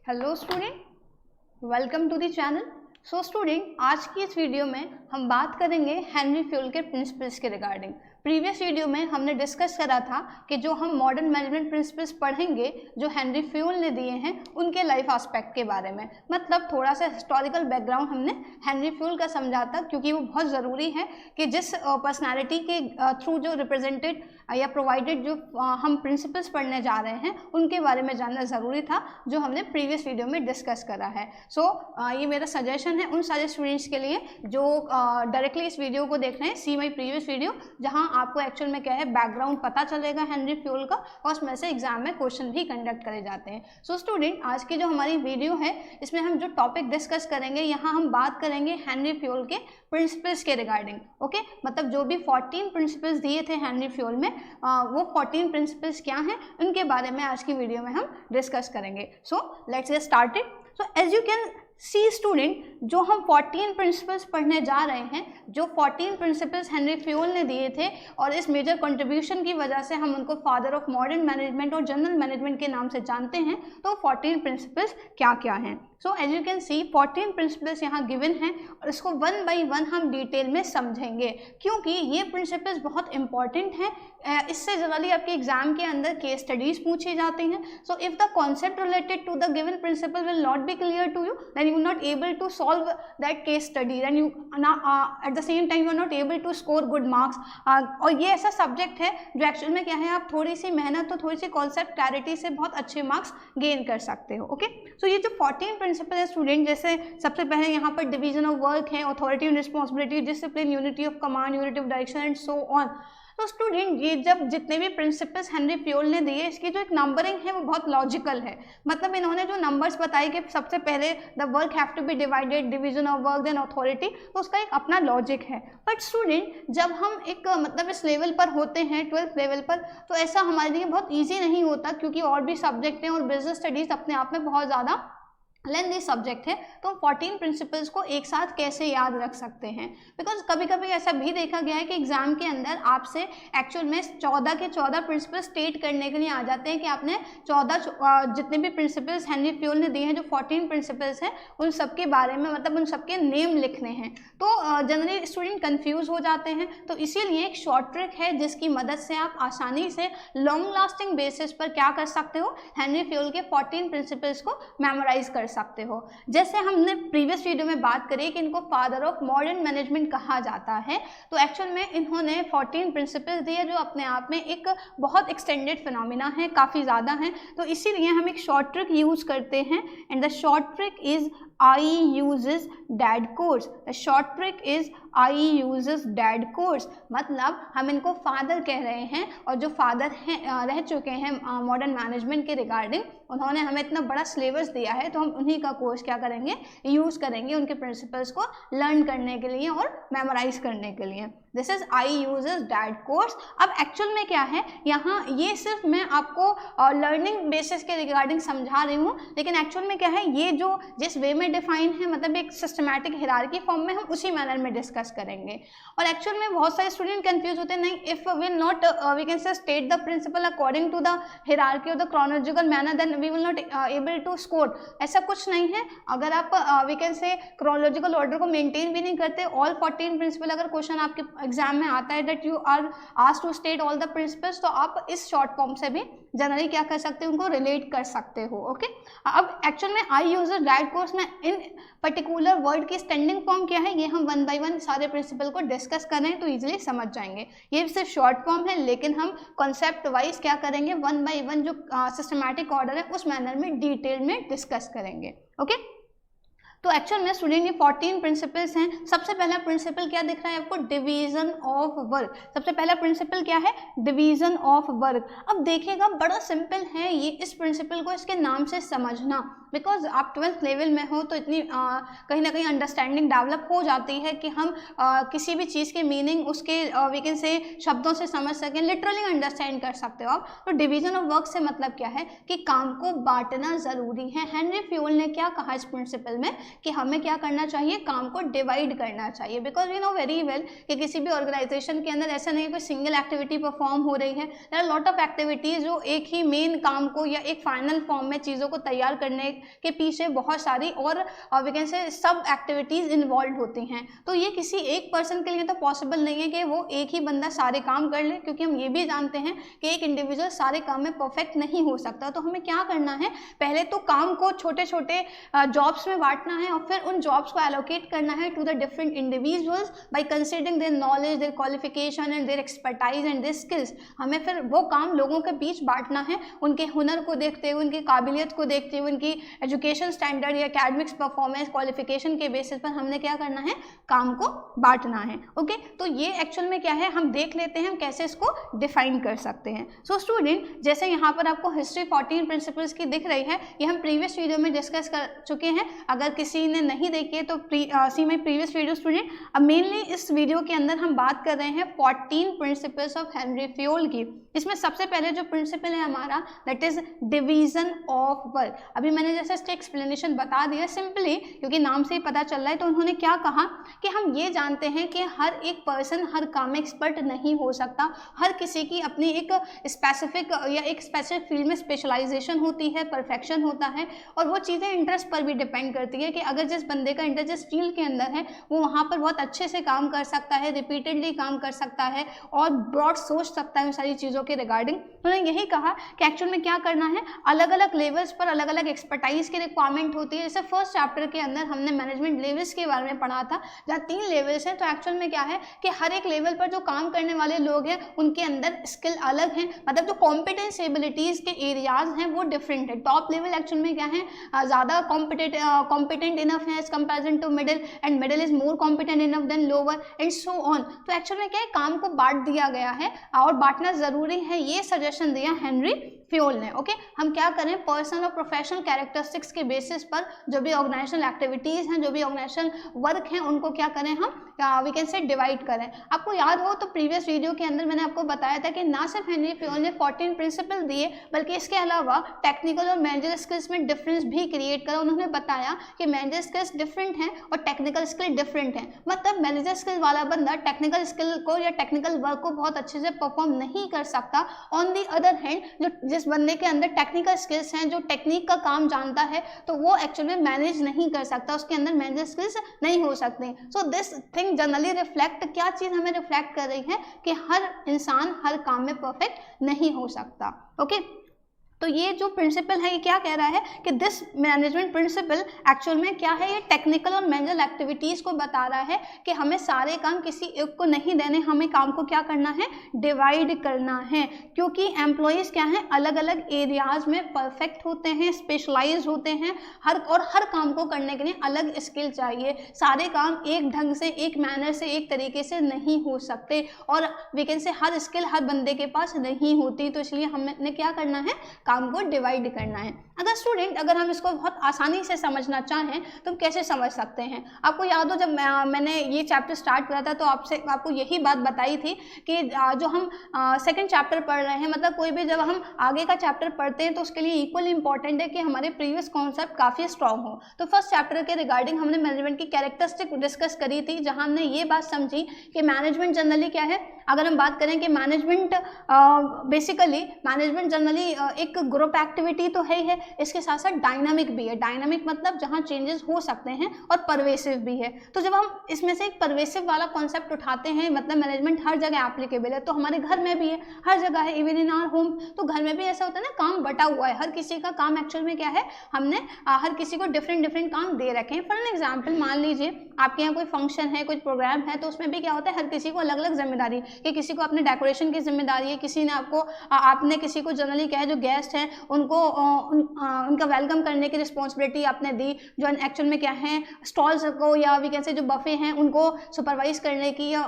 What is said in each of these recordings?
Hello student, welcome to the channel. So student, आज की इस वीडियो में हम बात करेंगे हेनरी फ्यूल के प्रिंसिपल्स के रिगार्डिंग। प्रीवियस वीडियो में हमने डिस्कस करा था कि जो हम मॉडर्न मैनेजमेंट प्रिंसिपल्स पढ़ेंगे जो हेनरी फ्यूल ने दिए हैं उनके लाइफ एस्पेक्ट के बारे में, मतलब थोड़ा सा हिस्टोरिकल बैकग्राउंड हमने हेनरी फ्यूल का समझा था, क्योंकि वो बहुत ज़रूरी है कि जिस पर्सनैलिटी के थ्रू जो रिप्रेजेंटेड या प्रोवाइडेड जो हम प्रिंसिपल्स पढ़ने जा रहे हैं उनके बारे में जानना ज़रूरी था, जो हमने प्रीवियस वीडियो में डिस्कस करा है। सो ये मेरा सजेशन है उन सारे स्टूडेंट्स के लिए जो डायरेक्टली इस वीडियो को देख रहे हैं, सी माई प्रीवियस वीडियो, जहाँ आपको एक्चुअल में क्या है बैकग्राउंड पता चलेगा हेनरी फ्यूल का, और उसमें से एग्जाम में क्वेश्चन भी कंडक्ट करे जाते हैं। सो स्टूडेंट, आज की जो हमारी वीडियो है इसमें हम जो टॉपिक डिस्कस करेंगे, यहाँ हम बात करेंगे हेनरी फ्यूल के प्रिंसिपल्स के रिगार्डिंग। ओके, मतलब जो भी 14 प्रिंसिपल्स दिए थे हेनरी फ्यूल में, वो 14 प्रिंसिपल्स क्या हैं उनके बारे में आज की वीडियो में हम डिस्कस करेंगे। So let's get started. So as you can see student, जो हम 14 प्रिंसिपल्स पढ़ने जा रहे हैं, जो 14 प्रिंसिपल्स हेनरी फ्यूल ने दिए थे, और इस मेजर कंट्रीब्यूशन की वजह से हम उनको फादर ऑफ मॉडर्न मैनेजमेंट और जनरल मैनेजमेंट के नाम से जानते हैं। तो 14 प्रिंसिपल्स क्या क्या हैं? So as you can see 14 principles यहाँ गिवन हैं, और इसको वन बाई वन हम डिटेल में समझेंगे, क्योंकि ये प्रिंसिपल्स बहुत इंपॉर्टेंट हैं। इससे जनरली आपके एग्जाम के अंदर केस स्टडीज पूछी जाती हैं। So if the concept related to the given principle will not be clear to you, then you not able to solve that case study, then you at the same time you are not able to score good marks. और ये ऐसा subject है जो actual में क्या है, आप थोड़ी सी मेहनत तो थोड़ी सी कॉन्सेप्ट क्लैरिटी से बहुत अच्छे मार्क्स गेन कर सकते हो। ओके, सो ये जो 14 प्रिंसिपल है स्टूडेंट, जैसे सबसे पहले यहाँ पर डिवीजन ऑफ वर्क है, authority and responsibility, discipline, unity of command, unity of direction and so on. तो स्टूडेंट, ये जब जितने भी प्रिंसिपल्स हेनरी फ्यूल ने दिए, इसकी जो एक नंबरिंग है वो बहुत लॉजिकल है। मतलब इन्होंने जो नंबर्स बताए कि सबसे पहले the work have to be divided, division of work, then authority, तो उसका एक अपना लॉजिक है। बट स्टूडेंट, जब हम एक मतलब इस लेवल पर होते हैं 12th लेवल पर, तो ऐसा हमारे लिए बहुत ईजी नहीं होता, क्योंकि और भी सब्जेक्ट हैं और बिजनेस स्टडीज अपने आप में बहुत ज़्यादा लेंथी सब्जेक्ट है। तो 14 प्रिंसिपल्स को एक साथ कैसे याद रख सकते हैं? बिकॉज कभी कभी ऐसा भी देखा गया है कि एग्जाम के अंदर आपसे एक्चुअल में 14 के 14 प्रिंसिपल स्टेट करने के लिए आ जाते हैं कि आपने 14 जितने भी प्रिंसिपल्स हेनरी फ्यूल ने दिए हैं, जो 14 प्रिंसिपल्स हैं, उन सब के बारे में, मतलब उन सबके नेम लिखने हैं। तो जनरली स्टूडेंट कंफ्यूज हो जाते हैं। तो इसीलिए एक शॉर्ट ट्रिक है जिसकी मदद से आप आसानी से लॉन्ग लास्टिंग बेसिस पर क्या कर सकते हो, हेनरी फ्यूल के 14 प्रिंसिपल्स को मेमोराइज कर सकते हो। जैसे हमने प्रीवियस वीडियो में बात करी कि इनको फादर ऑफ मॉडर्न मैनेजमेंट कहा जाता है, तो एक्चुअल में इन्होंने 14 प्रिंसिपल्स दिए जो अपने आप में एक बहुत एक्सटेंडेड फिनोमिना है, काफ़ी ज़्यादा है। तो इसीलिए हम एक शॉर्ट ट्रिक यूज़ करते हैं, and the short trick is I uses dad course। The short trick is I uses dad course। मतलब हम इनको फादर कह रहे हैं, और जो फादर हैं रह चुके हैं मॉडर्न मैनेजमेंट के रिगार्डिंग, उन्होंने हमें इतना बड़ा सिलेबस दिया है, तो हम उन्हीं का कोर्स क्या करेंगे, यूज़ करेंगे उनके प्रिंसिपल्स को लर्न करने के लिए और मेमोराइज करने के लिए। This is I uses dad course। अब एक्चुअल में क्या है, यहाँ ये सिर्फ मैं आपको लर्निंग बेसिस के रिगार्डिंग समझा रही हूँ, लेकिन एक्चुअल में क्या है, ये जो जिस वे में डिफाइन है, मतलब एक सिस्टमैटिक हिरार्की फॉर्म में, हम उसी मैनर में डिस्कस करेंगे। और एक्चुअल में बहुत सारे स्टूडेंट कंफ्यूज होते हैं, नहीं, if will not we can say state the principle according to the hierarchy और the chronological manner, then we will not able to score. ऐसा कुछ नहीं है। अगर आप we can say chronological order को मेंटेन भी नहीं करते, ऑल 14 प्रिंसिपल अगर क्वेश्चन आपके एग्जाम में आता है that you are asked to state all the principles, तो आप इस शॉर्ट फॉर्म से भी जनरली क्या कर सकते हो, उनको रिलेट कर सकते हो। ओके, अब एक्चुअल में I uses dad course में इन पर्टिकुलर वर्ड की स्टैंडिंग फॉर्म क्या है, ये हम वन बाय वन सारे प्रिंसिपल को डिस्कस कर रहे हैं, तो इजीली समझ जाएंगे। ये सिर्फ शॉर्ट फॉर्म है, लेकिन हम कॉन्सेप्ट वाइज क्या करेंगे, वन बाय वन जो सिस्टमैटिक ऑर्डर है उस मैनर में डिटेल में डिस्कस करेंगे। ओके, तो एक्चुअल में स्टूडेंट ये 14 प्रिंसिपल्स हैं। सबसे पहला प्रिंसिपल क्या दिख रहा है आपको, डिवीजन ऑफ वर्क। सबसे पहला प्रिंसिपल क्या है, डिवीजन ऑफ वर्क। अब देखिएगा, बड़ा सिंपल है ये, इस प्रिंसिपल को इसके नाम से समझना, बिकॉज आप 12th लेवल में हो तो इतनी कहीं ना कहीं अंडरस्टैंडिंग डेवलप हो जाती है कि हम किसी भी चीज़ के मीनिंग उसके वी कैन से शब्दों से समझ सकें, लिटरली अंडरस्टैंड कर सकते हो आप। तो डिवीजन ऑफ वर्क से मतलब क्या है कि काम को बांटना ज़रूरी है। हेनरी फ्यूल ने क्या कहा इस प्रिंसिपल में कि हमें क्या करना चाहिए, काम को डिवाइड करना चाहिए। Because we know very well कि किसी भी ऑर्गेनाइजेशन के अंदर ऐसा नहीं है कोई सिंगल एक्टिविटी परफॉर्म हो रही है, there are lot of activities जो एक ही मेन काम को या एक फाइनल फॉर्म में चीज़ों को तैयार करने के पीछे बहुत सारी और वी कैन से सब एक्टिविटीज इन्वॉल्व होती हैं। तो ये किसी एक पर्सन के लिए तो पॉसिबल नहीं है कि वो एक ही बंदा सारे काम कर ले, क्योंकि हम ये भी जानते हैं कि एक इंडिविजुअल सारे काम में परफेक्ट नहीं हो सकता। तो हमें क्या करना है, पहले तो काम को छोटे छोटे जॉब्स में बांटना है और फिर उन जॉब्स को एलोकेट करना है to the different individuals by considering their knowledge, their qualification and their expertise and their skills. हमें फिर वो काम लोगों के बीच बांटना है, उनके हुनर को देखते हुए, उनकी काबिलियत को देखते हुए, उनकी एजुकेशन स्टैंडर्ड या एकेडमिक्स परफॉर्मेंस, क्वालिफिकेशन के बेसिस पर हमने क्या करना है, काम को बांटना है। ओके, तो ये एक्चुअल में क्या है, हम देख लेते हैं हम कैसे इसको डिफाइन कर सकते हैं। सो स्टूडेंट, जैसे यहाँ पर आपको हिस्ट्री 14 प्रिंसिपल्स की दिख रही है, ये हम प्रीवियस वीडियो में डिस्कस कर चुके हैं। अगर किसी ने नहीं देखी है तो सी माई प्रीवियस वीडियो स्टूडेंट। अब मेनली इस वीडियो के अंदर हम बात कर रहे हैं 14 प्रिंसिपल्स ऑफ हेनरी फ्योल की। इसमें सबसे पहले जो प्रिंसिपल है हमारा, that is division of work. अभी मैंने जैसे इसके एक्सप्लेनेशन बता दिया सिंपली, क्योंकि नाम से ही पता चल रहा है। तो उन्होंने क्या कहा कि हम ये जानते हैं कि हर एक पर्सन हर काम में एक्सपर्ट नहीं हो सकता, हर किसी की अपनी एक स्पेसिफिक या एक स्पेसिफिक फील्ड में स्पेशलाइजेशन होती है, परफेक्शन होता है, और वो चीज़ें इंटरेस्ट पर भी डिपेंड करती है कि अगर जिस बंदे का इंटरेस्ट जिस फील्ड के अंदर है वो वहाँ पर बहुत अच्छे से काम कर सकता है, रिपीटेडली काम कर सकता है और ब्रॉड सोच सकता है उन सारी चीज़ों के रिगार्डिंग। उन्होंने यही कहा कि एक्चुअल में क्या करना है, अलग अलग लेवल्स पर अलग अलग एक्सपर्टाइज की रिक्वायरमेंट होती है। जैसे फर्स्ट चैप्टर के अंदर हमने मैनेजमेंट लेवल्स के बारे में पढ़ा था, जहाँ 3 लेवल्स हैं। तो एक्चुअल में क्या है कि हर एक लेवल पर जो काम करने वाले लोग हैं उनके अंदर स्किल अलग हैं, मतलब जो कॉम्पिटेंस एबिलिटीज़ के एरियाज हैं वो डिफरेंट है। टॉप लेवल एक्चुअल में क्या है, ज़्यादा कॉम्पिटेंट इनफ है as comparison to middle, and middle is more competent enough then lower and so on. तो एक्चुअल में क्या है, काम को बांट दिया गया है और बांटना ज़रूरी है, ये सजेशन दिया हेनरी फ्योल ने। ओके, हम क्या करें, पर्सनल और प्रोफेशनल कैरेक्टरिस्टिक्स के बेसिस पर जो भी ऑर्गेनाइजेशनल एक्टिविटीज़ हैं, जो भी ऑर्गेनाइजेशनल वर्क हैं, उनको क्या करें, हम वी कैन से डिवाइड करें। आपको याद हो तो प्रीवियस वीडियो के अंदर मैंने आपको बताया था कि ना सिर्फ हेनरी फ्योल ने 14 प्रिंसिपल दिए, बल्कि इसके अलावा टेक्निकल और मैनेजर स्किल्स में डिफरेंस भी क्रिएट करा। उन्होंने बताया कि मैनेजर स्किल्स डिफरेंट हैं और टेक्निकल स्किल डिफरेंट हैं। मतलब मैनेजर स्किल वाला बंदा टेक्निकल स्किल को या टेक्निकल वर्क को बहुत अच्छे से परफॉर्म नहीं कर सकता। ऑन दी अदर हैंड, जो जिस बंदे के अंदर टेक्निकल स्किल्स हैं, जो टेक्निक का काम जानता है, तो वो एक्चुअली में मैनेज नहीं कर सकता, उसके अंदर मैनेजर स्किल्स नहीं हो सकते। So this thing generally reflect, क्या चीज़ हमें रिफ्लेक्ट कर रही है कि हर इंसान हर काम में परफेक्ट नहीं हो सकता। ओके, तो ये जो प्रिंसिपल है ये क्या कह रहा है कि दिस मैनेजमेंट प्रिंसिपल एक्चुअल में क्या है, ये टेक्निकल और मैनुअल एक्टिविटीज़ को बता रहा है कि हमें सारे काम किसी एक को नहीं देने, हमें काम को क्या करना है, डिवाइड करना है। क्योंकि एम्प्लॉयज़ क्या हैं, अलग अलग एरियाज़ में परफेक्ट होते हैं, स्पेशलाइज होते हैं, हर काम को करने के लिए अलग स्किल चाहिए। सारे काम एक ढंग से, एक मैनर से, एक तरीके से नहीं हो सकते, और वी कैन से हर स्किल हर बंदे के पास नहीं होती। तो इसलिए हमने क्या करना है, काम को डिवाइड करना है। अगर स्टूडेंट, अगर हम इसको बहुत आसानी से समझना चाहें तो हम कैसे समझ सकते हैं। आपको याद हो जब मैंने ये चैप्टर स्टार्ट करा था तो आपको यही बात बताई थी कि जो हम सेकंड चैप्टर पढ़ रहे हैं, मतलब कोई भी जब हम आगे का चैप्टर पढ़ते हैं तो उसके लिए इक्वली इंपॉर्टेंट है कि हमारे प्रीवियस कॉन्सेप्ट काफ़ी स्ट्रॉन्ग हो। तो फर्स्ट चैप्टर के रिगार्डिंग हमने मैनेजमेंट की कैरेक्टरिस्टिक डिस्कस करी थी, जहाँ हमने ये बात समझी कि मैनेजमेंट जनरली क्या है। अगर हम बात करें कि मैनेजमेंट बेसिकली मैनेजमेंट जनरली एक ग्रुप एक्टिविटी तो है ही है, इसके साथ साथ डायनामिक भी है। डायनामिक मतलब जहाँ चेंजेस हो सकते हैं, और परवेसिव भी है। तो जब हम इसमें से एक परवेसिव वाला कॉन्सेप्ट उठाते हैं, मतलब मैनेजमेंट हर जगह एप्लीकेबल है, तो हमारे घर में भी है, हर जगह है, इवन इन आवर होम। तो घर में भी ऐसा होता है ना, काम बटा हुआ है, हर किसी का काम एक्चुअल में क्या है, हमने हर किसी को डिफरेंट काम दे रखे हैं। फॉर एन एग्जाम्पल, मान लीजिए आपके यहाँ कोई फंक्शन है, कोई प्रोग्राम है, तो उसमें भी क्या होता है, हर किसी को अलग अलग जिम्मेदारी, कि किसी को अपने डेकोरेशन की जिम्मेदारी है, किसी ने आपने किसी को जनरली क्या है, जो गेस्ट हैं उनको उनका वेलकम करने की रिस्पॉन्सिबिलिटी आपने दी, जो एक्चुअल में क्या है, स्टॉल्स को या वी कैन से जो बफे हैं उनको सुपरवाइज करने की या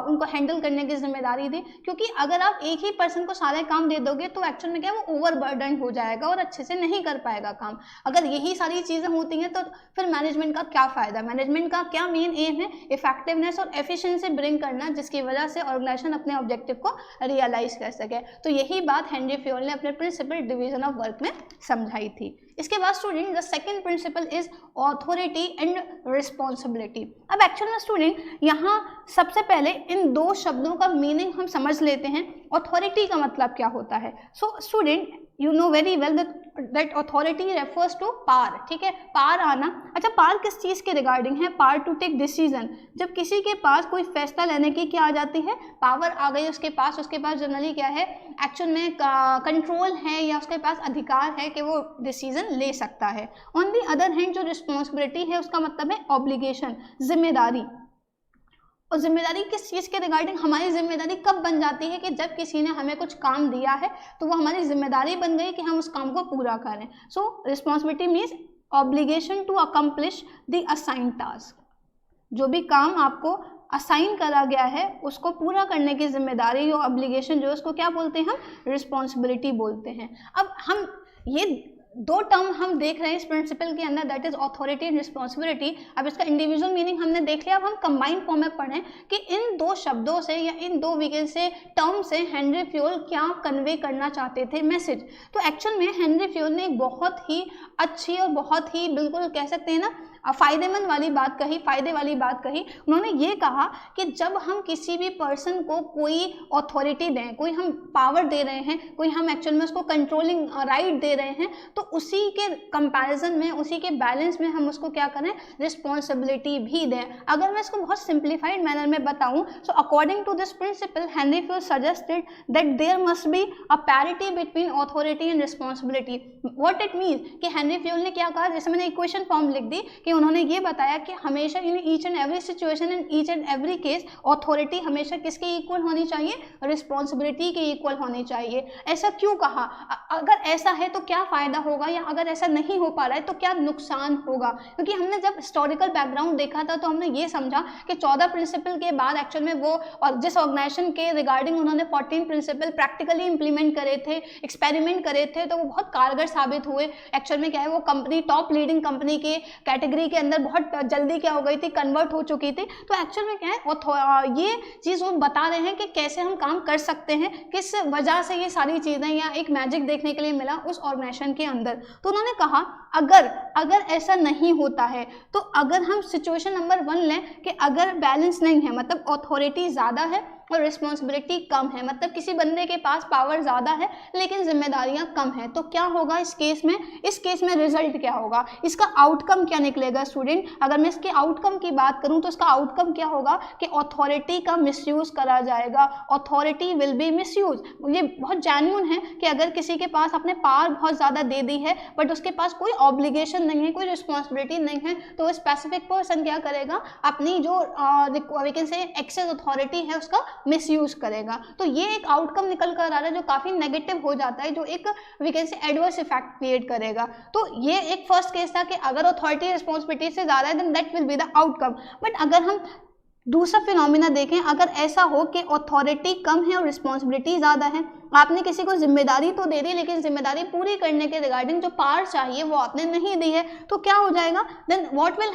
उनको हैंडल करने की जिम्मेदारी दी। क्योंकि अगर आप एक ही पर्सन को सारे काम दे दोगे तो एक्चुअल में क्या है, वो ओवरबर्डन हो जाएगा और अच्छे से नहीं कर पाएगा काम। अगर यही सारी चीज़ें होती हैं तो फिर मैनेजमेंट का क्या फ़ायदा। मैनेजमेंट का क्या मेन एम है, इफेक्टिवनेस और एफिशिएंसी ब्रिंग करना, जिसकी वजह से ऑर्गेनाइजेशन अपने ऑब्जेक्टिव को रियलाइज कर सके। तो यही बात हेनरी फ्योल ने अपने प्रिंसिपल डिवीजन ऑफ वर्क में समझाई थी। इसके बाद student the second principle is authority and responsibility. अब एक्चुअल में स्टूडेंट यहाँ सबसे पहले इन दो शब्दों का मीनिंग हम समझ लेते हैं। ऑथोरिटी का मतलब क्या होता है? So student you know very well that authority refers to power, ठीक है, पावर आना। अच्छा, पावर किस चीज़ के रिगार्डिंग है? Power to take decision. जब किसी के पास कोई फैसला लेने की क्या आ जाती है, पावर आ गई उसके पास जनरली क्या है, एक्चुअल में कंट्रोल है या उसके पास अधिकार है कि वो डिसीजन ले सकता है। ऑन दी अदर हैंड जो रिस्पॉन्सिबिलिटी है उसका मतलब है ऑब्लिगेशन, जिम्मेदारी। और जिम्मेदारी किस चीज़ के रिगार्डिंग? हमारी जिम्मेदारी कब बन जाती है कि जब किसी ने हमें कुछ काम दिया है तो वो हमारी जिम्मेदारी बन गई कि हम उस काम को पूरा करें। So responsibility means obligation to accomplish the assign task. जो भी काम आपको असाइन करा गया है उसको पूरा करने की जिम्मेदारी और ऑब्लिगेशन जो है उसको क्या बोलते हैं? हम रिस्पॉन्सिबिलिटी बोलते हैं। अब हम ये दो टर्म हम देख रहे हैं इस प्रिंसिपल के अंदर, that is authority and responsibility. अब इसका इंडिविजुअल मीनिंग हमने देख लिया। अब हम कंबाइंड फॉर्म में पढ़ें कि इन दो शब्दों से या इन दो वीकेंड से टर्म से हेनरी फ्यूल क्या कन्वे करना चाहते थे मैसेज। तो एक्चुअल में हेनरी फ्यूल ने एक बहुत ही अच्छी और बहुत ही बिल्कुल कह सकते हैं ना फ़ायदेमंद वाली बात कही, फ़ायदे वाली बात कही। उन्होंने ये कहा कि जब हम किसी भी पर्सन को कोई अथॉरिटी दें, कोई हम पावर दे रहे हैं, कोई हम एक्चुअल में उसको कंट्रोलिंग राइट दे रहे हैं, तो उसी के कंपैरिजन में, उसी के बैलेंस में हम उसको क्या करें, रिस्पॉन्सिबिलिटी भी दें। अगर मैं इसको बहुत सिंप्लीफाइड मैनर में बताऊं, so according to this principle Henri Fayol suggested that there must be a parity between authority and responsibility. What it means कि हेनरी फ्यूल ने क्या कहा, जैसे मैंने इक्वेशन फॉर्म लिख दी कि उन्होंने ये बताया कि हमेशा in each and every situation in each and every case authority हमेशा किसके इक्वल होनी चाहिए, रिस्पॉन्सिबिलिटी के इक्वल होनी चाहिए। ऐसा क्यों कहा? अगर ऐसा है तो क्या फ़ायदा होगा, या अगर ऐसा नहीं हो पा रहा है तो क्या नुकसान होगा? क्योंकि हमने जब हिस्टोरिकल बैकग्राउंड देखा था तो हमने ये समझा कि 14 प्रिंसिपल के बाद एक्चुअल में वो और जिस ऑर्गेनाइजेशन के रिगार्डिंग उन्होंने 14 प्रिंसिपल प्रैक्टिकली इंप्लीमेंट करे थे, एक्सपेरिमेंट करे थे, तो वो बहुत कारगर साबित हुए। एक्चुअल में क्या है, वो कंपनी टॉप लीडिंग कंपनी के कैटेगरी के अंदर बहुत जल्दी क्या हो गई थी, कन्वर्ट हो चुकी थी। तो एक्चुअल में क्या है, ये चीज़ वो बता रहे हैं कि कैसे हम काम कर सकते हैं, किस वजह से ये सारी चीज़ें या एक मैजिक देखने के लिए मिला उस ऑर्गेनाइजेशन के अंदर। तो उन्होंने कहा अगर ऐसा नहीं होता है तो अगर हम सिचुएशन नंबर 1 लें कि अगर बैलेंस नहीं है, मतलब अथॉरिटी ज़्यादा है और रिस्पॉन्सिबिलिटी कम है, मतलब किसी बंदे के पास पावर ज़्यादा है लेकिन जिम्मेदारियां कम है, तो क्या होगा इस केस में? इस केस में रिजल्ट क्या होगा, इसका आउटकम क्या निकलेगा स्टूडेंट? अगर मैं इसके आउटकम की बात करूं तो इसका आउटकम क्या होगा कि अथॉरिटी का मिसयूज करा जाएगा, अथॉरिटी विल बी मिसयूज। ये बहुत जेन्युइन है कि अगर किसी के पास अपने पावर बहुत ज़्यादा दे दी है बट उसके पास कोई ऑब्लिगेशन नहीं है, कोई रिस्पॉन्सिबिलिटी नहीं है, तो वो स्पेसिफिक पर्सन क्या करेगा, अपनी जो एक्सेस अथॉरिटी है उसका मिसयूज करेगा। तो ये एक आउटकम निकल कर आ रहा है जो काफ़ी नेगेटिव हो जाता है, जो एक we can say adverse effect create करेगा। तो ये एक फर्स्ट केस था कि अगर अथॉरिटी रिस्पॉन्सिबिलिटी से ज़्यादा है then that will be the outcome. But अगर हम दूसरा फिनोमिना देखें, अगर ऐसा हो कि अथॉरिटी कम है और रिस्पॉन्सिबिलिटी ज़्यादा है, आपने किसी को जिम्मेदारी तो दे दी लेकिन जिम्मेदारी पूरी करने के रिगार्डिंग जो पावर चाहिए वो आपने नहीं दी है, तो क्या हो जाएगा? देन व्हाट विल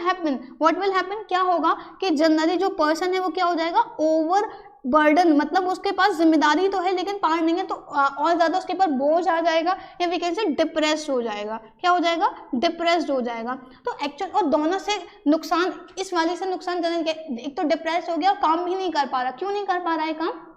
हैपन, क्या होगा कि जनरली जो पर्सन है वो क्या हो जाएगा, ओवर बर्डन, मतलब उसके पास जिम्मेदारी तो है लेकिन पावर नहीं है, तो और ज़्यादा उसके ऊपर बोझ आ जाएगा, या वी कैन से डिप्रेस्ड हो जाएगा। क्या हो जाएगा? डिप्रेस्ड हो जाएगा। तो एक्चुअल और दोनों से नुकसान, इस वाले से नुकसान करने के, एक तो डिप्रेस हो गया और काम भी नहीं कर पा रहा। क्यों नहीं कर पा रहा है काम?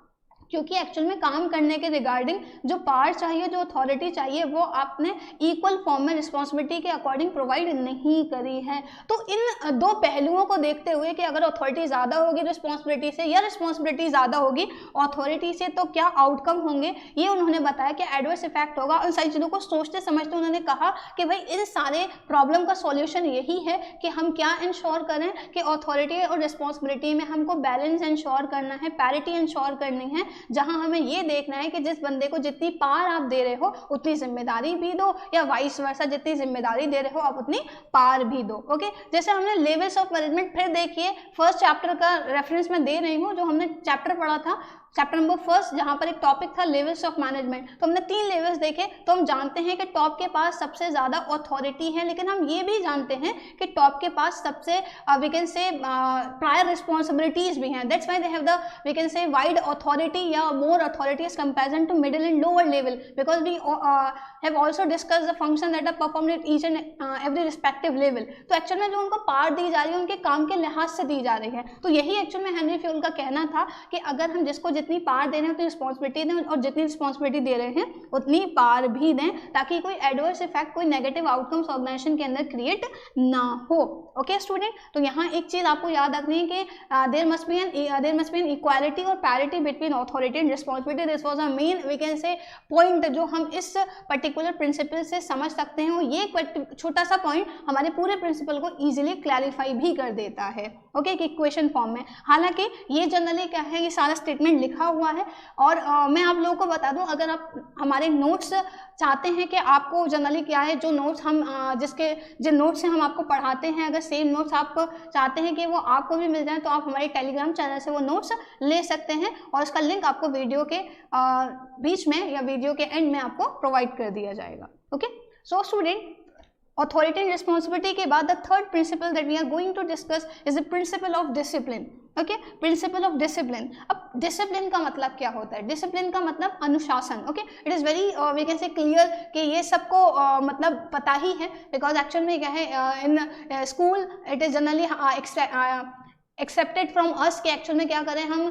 क्योंकि एक्चुअल में काम करने के रिगार्डिंग जो पावर चाहिए, जो अथॉरिटी चाहिए, वो आपने इक्वल फॉर्म में रिस्पॉन्सिबिलिटी के अकॉर्डिंग प्रोवाइड नहीं करी है। तो इन दो पहलुओं को देखते हुए कि अगर अथॉरिटी ज़्यादा होगी रिस्पॉन्सिबिलिटी से या रिस्पॉन्सिबिलिटी ज़्यादा होगी अथॉरिटी से, तो क्या आउटकम होंगे, ये उन्होंने बताया कि एडवर्स इफेक्ट होगा। उन सारी चीज़ों को सोचते समझते उन्होंने कहा कि भाई इन सारे प्रॉब्लम का सॉल्यूशन यही है कि हम क्या इंश्योर करें कि अथॉरिटी और रिस्पॉन्सिबिलिटी में हमको बैलेंस इंश्योर करना है, पैरिटी इंश्योर करनी है, जहां हमें ये देखना है कि जिस बंदे को जितनी पावर आप दे रहे हो उतनी जिम्मेदारी भी दो, या वाइस वर्सा, जितनी जिम्मेदारी दे रहे हो आप उतनी पावर भी दो। ओके, जैसे हमने लेवल्स ऑफ मैनेजमेंट, फिर देखिए फर्स्ट चैप्टर का रेफरेंस मैं दे रही हूँ, जो हमने चैप्टर पढ़ा था चैप्टर नंबर फर्स्ट जहाँ पर एक टॉपिक था लेवल्स ऑफ मैनेजमेंट, तो हमने 3 लेवल्स देखे। तो हम जानते हैं कि टॉप के पास सबसे ज़्यादा अथॉरिटी है, लेकिन हम ये भी जानते हैं कि टॉप के पास सबसे we can say prior responsibilities भी हैं। That's why they have the we can say wide authority या more authority as comparison to middle and lower level, because we have also discuss the function that are performed at each and every respective level. तो actual में जो उनको power दी जा रही है उनके काम के लिहाज से दी जा रही है। तो यही एक्चुअल में हेनरी फ्यूल का कहना था कि अगर हम जिसको जितनी पावर दे रहे हैं उतनी रिस्पॉन्सिबिलिटी दें, और जितनी रिस्पॉन्सिबिलिटी दे रहे हैं उतनी पावर भी दें, ताकि कोई एडवर्स इफेक्ट, कोई नेगेटिव आउटकम्स ऑर्गेनाइजेशन के अंदर क्रिएट ना हो। ओके स्टूडेंट, तो यहाँ एक चीज़ आपको याद रखनी है कि there must be an equality और parity between authority and responsibility. This was a main we can say point जो हम इस पर्टिकुलर प्रिंसिपल से समझ सकते हैं। ये एक छोटा सा पॉइंट हमारे पूरे प्रिंसिपल को ईजिली क्लैरिफाई भी कर देता है, ओके, कि इक्वेशन फॉर्म में। हालांकि ये जनरली क्या है, ये सारा स्टेटमेंट लिखा हुआ है। और मैं आप लोगों को बता दूं, अगर आप हमारे नोट्स चाहते हैं कि आपको जनरली क्या है, जो नोट्स हम जिन नोट्स से हम आपको पढ़ाते हैं, अगर सेम नोट्स आप चाहते हैं कि वो आपको भी मिल जाए, तो आप हमारे टेलीग्राम चैनल से वो नोट्स ले सकते हैं, और उसका लिंक आपको वीडियो के बीच में या वीडियो के एंड में आपको प्रोवाइड कर दिया जाएगा। Okay, so student, authority and responsibility के बाद the third principle that we are going to discuss is the principle of discipline. Okay, principle of discipline. अब डिसिप्लिन का मतलब क्या होता है? डिसिप्लिन का मतलब अनुशासन। Okay, it is very we can say clear कि ये सबको मतलब पता ही है, बिकॉज एक्चुअल में क्या है, in school it is generally accepted from us कि एक्चुअल में क्या करें हम,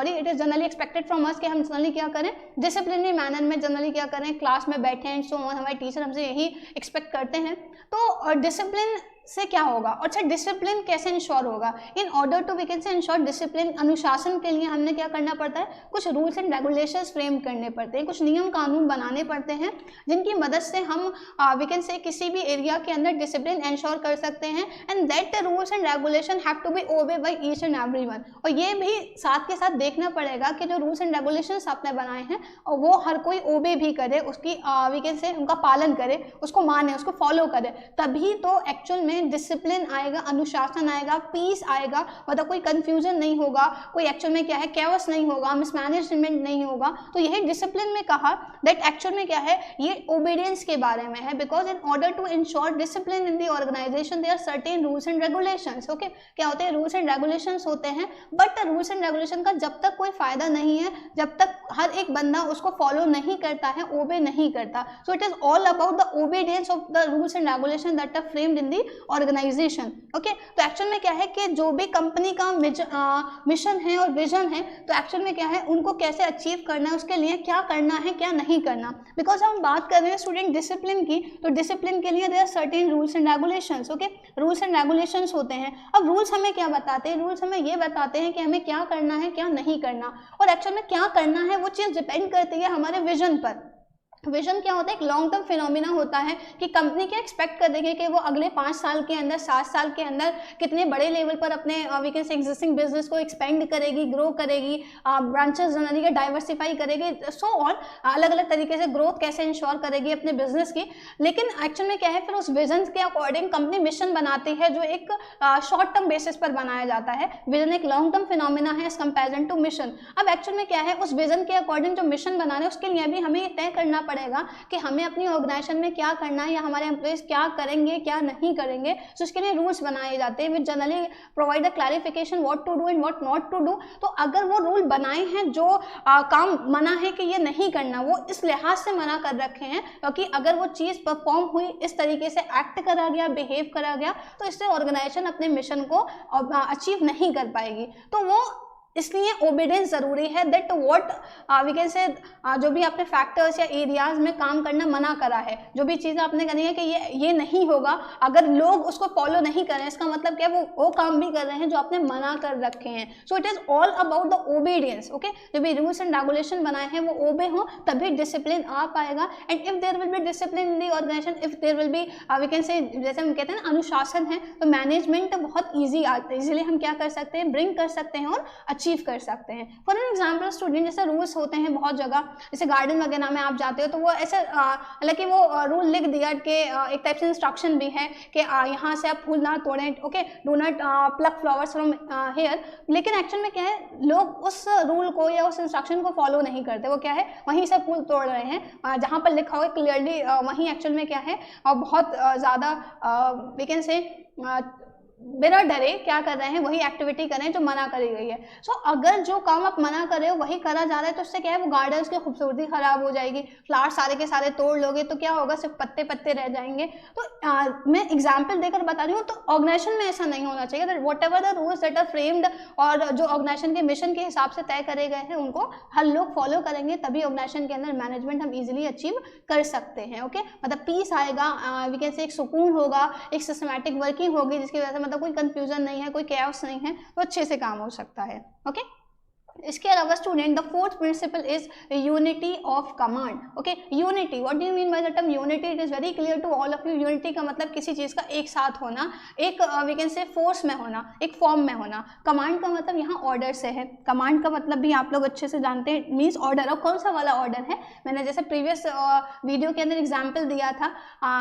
it is generally expected from us कि हम जनरली क्या करें, डिसिप्लिनरी मैनर में जनरली क्या करें, क्लास में बैठे हैं, सो हमारे टीचर हमसे यही एक्सपेक्ट करते हैं। तो डिसिप्लिन से क्या होगा, और अच्छा डिसिप्लिन कैसे इंश्योर होगा? In order to we can say ensure discipline, अनुशासन के लिए हमने क्या करना पड़ता है, कुछ रूल्स एंड रेगुलेशंस फ्रेम करने पड़ते हैं, कुछ नियम कानून बनाने पड़ते हैं, जिनकी मदद से हम वी कैन से किसी भी एरिया के अंदर डिसिप्लिन इंश्योर कर सकते हैं। And that rules and regulation have to be obey by each and everyone. और ये भी साथ के साथ देखना पड़ेगा कि जो रूल्स एंड रेगुलेशंस आपने बनाए हैं और वो हर कोई ओबे भी करे, उसकी वी कैन से उनका पालन करे, उसको माने, उसको फॉलो करे, तभी तो एक्चुअल में डिसिप्लिन आएगा, अनुशासन आएगा, पीस आएगा, मतलब कोई कंफ्यूजन नहीं होगा, कोई एक्चुअल में क्या है कैओस नहीं होगा, मिसमैनेजमेंट नहीं होगा। तो यही डिसिप्लिन में कहा दैट एक्चुअल में क्या है, ये ओबीडियंस के बारे में है, because in order to ensure discipline in the organisation there are certain rules and regulations. Okay, क्या होते हैं, रूल्स एंड रेगुलेशंस होते हैं, बट रूल्स एंड रेगुलेशन का जब तक कोई फायदा नहीं है, जब तक हर एक बंदा उसको फॉलो नहीं करता है, ओबे नहीं करता। So it is all about the obedience of the rules and regulation that are framed in the organisation. Okay, तो एक्चुअल में क्या है कि जो भी कंपनी का मिशन है और विजन है, तो एक्चुअल में क्या है, उनको कैसे अचीव करना है, उसके लिए क्या करना है, क्या नहीं करना। बिकॉज हम बात कर रहे हैं स्टूडेंट डिसिप्लिन की, तो डिसिप्लिन के लिए there are certain rules and regulations. Okay, rules and regulations होते हैं। अब रूल्स हमें क्या बताते हैं, रूल्स हमें ये बताते हैं कि हमें क्या करना है, क्या नहीं करना, और एक्चुअल में क्या करना है वो चीज़ डिपेंड करती है हमारे विजन पर। विजन क्या होता है, एक लॉन्ग टर्म फिनोमिना होता है कि कंपनी क्या एक्सपेक्ट कर देगी कि वो अगले 5 साल के अंदर, 7 साल के अंदर कितने बड़े लेवल पर अपने we can say existing business को एक्सपेंड करेगी, ग्रो करेगी, ब्रांचेस जनरली का डाइवर्सिफाई करेगी, सो और अलग अलग तरीके से ग्रोथ कैसे इंश्योर करेगी अपने बिजनेस की। लेकिन एक्चुअल में क्या है, फिर उस विजन के अकॉर्डिंग कंपनी मिशन बनाती है, जो एक शॉर्ट टर्म बेसिस पर बनाया जाता है। विजन एक लॉन्ग टर्म फिनोमिना है एज कंपेरिजन टू मिशन। अब एक्चुअल में क्या है, उस विजन के अकॉर्डिंग जो मिशन बनाना है, उसके लिए भी हमें ये तय करना पड़ेगा कि हमें अपनी ऑर्गेनाइजेशन में क्या करना है, या हमारे एम्प्लॉइज क्या करेंगे, क्या नहीं करेंगे। सो इसके लिए रूल्स बनाए जाते हैं, which generally provide the clarification what to do and what not to do. तो अगर वो रूल बनाए हैं, जो काम मना है कि ये नहीं करना, वो इस लिहाज से मना कर रखे हैं क्योंकि अगर वो चीज़ परफॉर्म हुई, इस तरीके से एक्ट करा गया, बिहेव करा गया, तो इससे ऑर्गेनाइजेशन अपने मिशन को अचीव नहीं कर पाएगी। तो वो इसलिए ओबीडियंस ज़रूरी है, दैट व्हाट वी कैन से जो भी आपने फैक्टर्स या एरियाज में काम करना मना करा है, जो भी चीज़ें आपने करनी है कि ये नहीं होगा, अगर लोग उसको फॉलो नहीं कर रहे हैं, इसका मतलब क्या, वो काम भी कर रहे हैं जो आपने मना कर रखे हैं। So it is all about the obedience. Okay, जो भी रूल्स एंड रेगुलेशन बनाए हैं वो ओबे हो, तभी डिसिप्लिन आ पाएगा। And if there will be discipline in the organisation, if there will be we can say, जैसे हम कहते हैं ना अनुशासन है, तो मैनेजमेंट बहुत ईजिली हम क्या कर सकते हैं, ब्रिंग कर सकते हैं और अचीव अचीव कर सकते हैं। फॉर एन एग्जाम्पल स्टूडेंट, जैसे रूल्स होते हैं बहुत जगह, जैसे गार्डन वगैरह में आप जाते हो तो वो ऐसे हालांकि वो रूल लिख दिया कि एक टाइप से इंस्ट्रक्शन भी है कि यहाँ से आप फूल ना तोड़ें, okay, do not pluck flowers from here, लेकिन एक्चुअल में क्या है, लोग उस रूल को या उस इंस्ट्रक्शन को फॉलो नहीं करते। वो क्या है, वहीं से फूल तोड़ रहे हैं, जहाँ पर लिखा हुआ क्लियरली वहीं एक्चुअल में क्या है, और बहुत ज़्यादा वी कैन से बिना डरे क्या कर रहे हैं, वही एक्टिविटी कर रहे हैं जो मना करी गई है। सो अगर जो काम आप मना कर रहे हो वही करा जा रहा है तो उससे क्या है, वो गार्डन्स की खूबसूरती खराब हो जाएगी, फ्लावर सारे के सारे तोड़ लोगे तो क्या होगा, सिर्फ पत्ते पत्ते रह जाएंगे। तो मैं एग्जाम्पल देकर बता रही हूँ, तो ऑर्गेनाइजेशन में ऐसा नहीं होना चाहिए। That whatever the rules that are framed और जो ऑर्गेनाइजेशन के मिशन के हिसाब से तय करे गए हैं उनको हर लोग फॉलो करेंगे, तभी ऑर्गेनाइजेशन के अंदर मैनेजमेंट हम इजिली अचीव कर सकते हैं। ओके, मतलब पीस आएगा, वी कैन से एक सुकून होगा, एक सिस्टमैटिक वर्किंग होगी जिसकी वजह से मतलब कोई कंफ्यूजन नहीं है, कोई कैओस नहीं है, तो अच्छे से काम हो सकता है। ओके, इसके अलावा student the fourth principle is unity of command. Okay, unity, what do you mean by the term unity? It is very clear to all of you. Unity का मतलब किसी चीज का एक साथ होना, एक वी कैन से फोर्स में होना, एक फॉर्म में होना। कमांड का मतलब यहाँ ऑर्डर से है। कमांड का मतलब भी आप लोग अच्छे से जानते हैं, मीन्स ऑर्डर। और कौन सा वाला ऑर्डर है, मैंने जैसे प्रीवियस वीडियो के अंदर एग्जाम्पल दिया था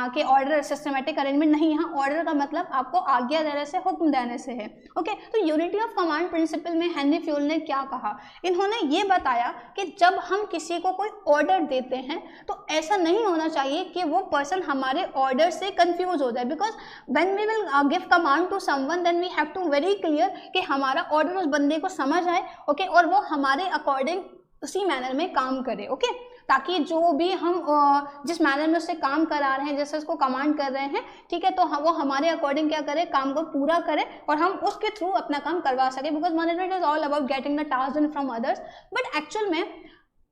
कि ऑर्डर सिस्टमेटिक अरेंजमेंट नहीं, यहाँ ऑर्डर का मतलब आपको आज्ञा देने से, हुक्म देने से है। ओके, तो यूनिटी ऑफ कमांड प्रिंसिपल में हेनरी फ्यूल ने क्या कहा, इन्होंने ये बताया कि जब हम किसी को कोई ऑर्डर देते हैं तो ऐसा नहीं होना चाहिए कि वो पर्सन हमारे ऑर्डर से कंफ्यूज हो जाए, because when we will give command to someone then we have to very clear कि हमारा ऑर्डर उस बंदे को समझ आए, ओके, और वो हमारे अकॉर्डिंग उसी मैनर में काम करे। ओके, ताकि जो भी हम जिस मैनर में उससे काम करा रहे हैं, जैसे उसको कमांड कर रहे हैं, ठीक है, तो वो हमारे अकॉर्डिंग क्या करे, काम को पूरा करे और हम उसके थ्रू अपना काम करवा सके, because management is all about getting the task done from others. But actual में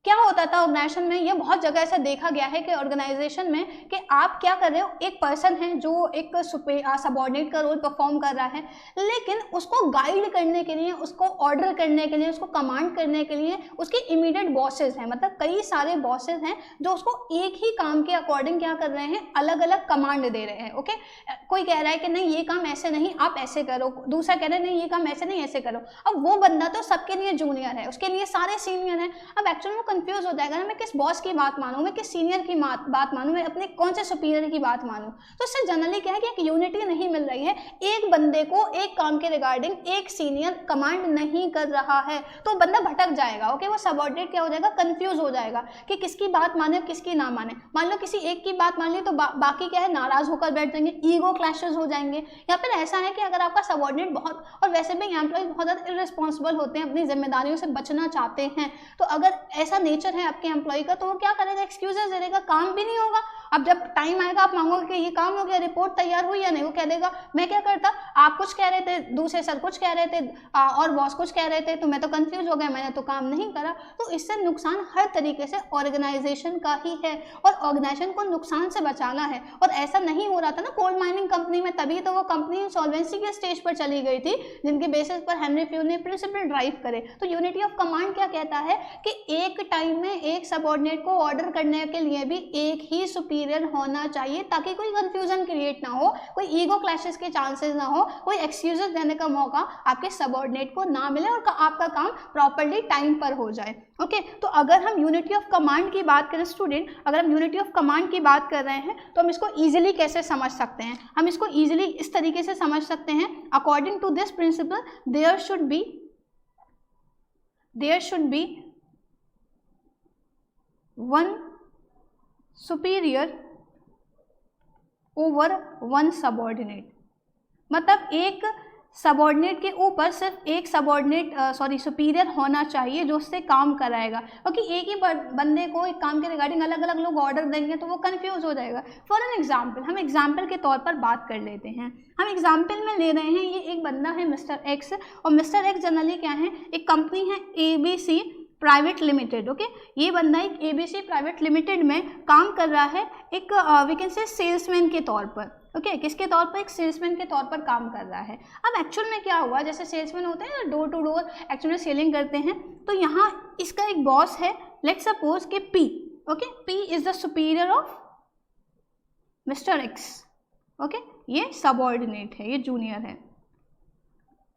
क्या होता था ऑर्गेनाइजेशन में, ये बहुत जगह ऐसा देखा गया है कि ऑर्गेनाइजेशन में कि आप क्या कर रहे हो, एक पर्सन है जो एक सबऑर्डिनेट का रोल परफॉर्म कर रहा है, लेकिन उसको गाइड करने के लिए, उसको ऑर्डर करने के लिए, उसको कमांड करने के लिए उसके इमीडिएट बॉसेस हैं, मतलब कई सारे बॉसेस हैं जो उसको एक ही काम के अकॉर्डिंग क्या कर रहे हैं, अलग अलग कमांड दे रहे हैं। ओके, कोई कह रहा है कि नहीं ये काम ऐसे नहीं, आप ऐसे करो, दूसरा कह रहा है नहीं ये काम ऐसे नहीं, ऐसे करो। अब वो बंदा तो सबके लिए जूनियर है, उसके लिए सारे सीनियर हैं। अब एक्चुअली वो कंफ्यूज हो जाएगा ना, मैं किस बॉस की बात मानूं, मैं किस सीनियर की बात मानूं, मैं अपने कौन से सुपीरियर की बात मानूं। तो इससे जनरली क्या है कि एक यूनिटी नहीं मिल रही है, एक बंदे को एक काम के रिगार्डिंग एक सीनियर कमांड नहीं कर रहा है तो बंदा भटक जाएगा। ओके, वो सबऑर्डिनेट क्या हो जाएगा, कंफ्यूज हो जाएगा कि किसकी बात माने किसकी ना माने। मान लो किसी एक की बात मान ली तो बाकी क्या है, नाराज होकर बैठ जाएंगे, ईगो क्लैशेस हो जाएंगे। या फिर ऐसा है कि अगर आपका सबऑर्डिनेट बहुत, और वैसे भी एम्प्लॉय बहुत ज़्यादा इररिस्पॉन्सिबल होते हैं, अपनी जिम्मेदारियों से बचना चाहते हैं, तो अगर ऐसा नेचर है आपके एम्प्लॉय का तो वो क्या करेगा, एक्सक्यूजेस दे देगा, काम भी नहीं होगा। अब जब टाइम आएगा आप मांगोगे कि ये काम हो गया, रिपोर्ट तैयार हुई या नहीं, वो कह देगा मैं क्या करता, आप कुछ कह रहे थे, दूसरे सर कुछ कह रहे थे, और बॉस कुछ कह रहे थे, तो मैं तो कंफ्यूज हो गया, मैंने तो काम नहीं करा। तो इससे नुकसान हर तरीके से ऑर्गेनाइजेशन का ही है और ऑर्गेनाइजेशन को नुकसान से बचाना है। और ऐसा नहीं हो रहा था ना कोल माइनिंग कंपनी में, तभी तो वो कंपनी इंसॉल्वेंसी के स्टेज पर चली गई थी, जिनके बेसिस पर हेनरी फ्यूल ने प्रिंसिपल ड्राइव करे। तो यूनिटी ऑफ कमांड क्या कहता है कि एक टाइम में एक सबऑर्डिनेट को ऑर्डर करने के लिए भी एक ही सुपीरियर होना चाहिए, ताकि कोई कंफ्यूजन क्रिएट ना हो, कोई ईगो क्लैशेस के चांसेस ना हो, कोई एक्सक्यूजेस देने का मौका आपके सबऑर्डिनेट को ना मिले और आपका काम प्रॉपर्ली टाइम पर हो जाए। ओके, तो अगर हम यूनिटी ऑफ कमांड की बात करें स्टूडेंट, अगर हम यूनिटी ऑफ कमांड की बात कर रहे हैं तो हम इसको ईजिली कैसे समझ सकते हैं, हम इसको ईजिली इस तरीके से समझ सकते हैं, according to this principle there should be one superior over one subordinate. मतलब एक सबऑर्डिनेट के ऊपर सिर्फ एक सुपीरियर होना चाहिए जो उससे काम कराएगा, क्योंकि एक ही बंदे को एक काम के रिगार्डिंग अलग अलग लोग ऑर्डर देंगे तो वो कंफ्यूज हो जाएगा। फॉर एन एग्जाम्पल, हम एग्जाम्पल के तौर पर बात कर लेते हैं। हम एग्जाम्पल में ले रहे हैं, ये एक बंदा है मिस्टर एक्स, और मिस्टर एक्स जनरली क्या है, एक कंपनी है ABC प्राइवेट लिमिटेड। ओके, ये बंदा एक ABC प्राइवेट लिमिटेड में काम कर रहा है, एक वी कैन से सेल्समैन के तौर पर। ओके, किसके तौर पर, एक सेल्समैन के तौर पर काम कर रहा है। अब एक्चुअल में क्या हुआ, जैसे सेल्समैन होते हैं डोर टू डोर एक्चुअल में सेलिंग करते हैं, तो यहाँ इसका एक बॉस है, लेट्स सपोज कि P। Okay, P is the superior of mister x. Okay, ये सबऑर्डिनेट है, ये जूनियर है।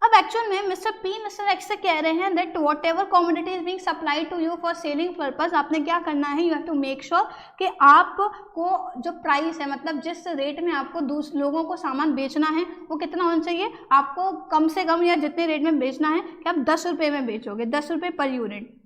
अब एक्चुअल में मिस्टर पी मिस्टर एक्स से कह रहे हैं that whatever commodity is being supplied to you for selling purpose, आपने क्या करना है, you have to make sure कि आपको जो प्राइस है, मतलब जिस रेट में आपको लोगों को सामान बेचना है वो कितना होना चाहिए, आपको कम से कम या जितने रेट में बेचना है कि आप 10 रुपये में बेचोगे, 10 रुपये पर यूनिट,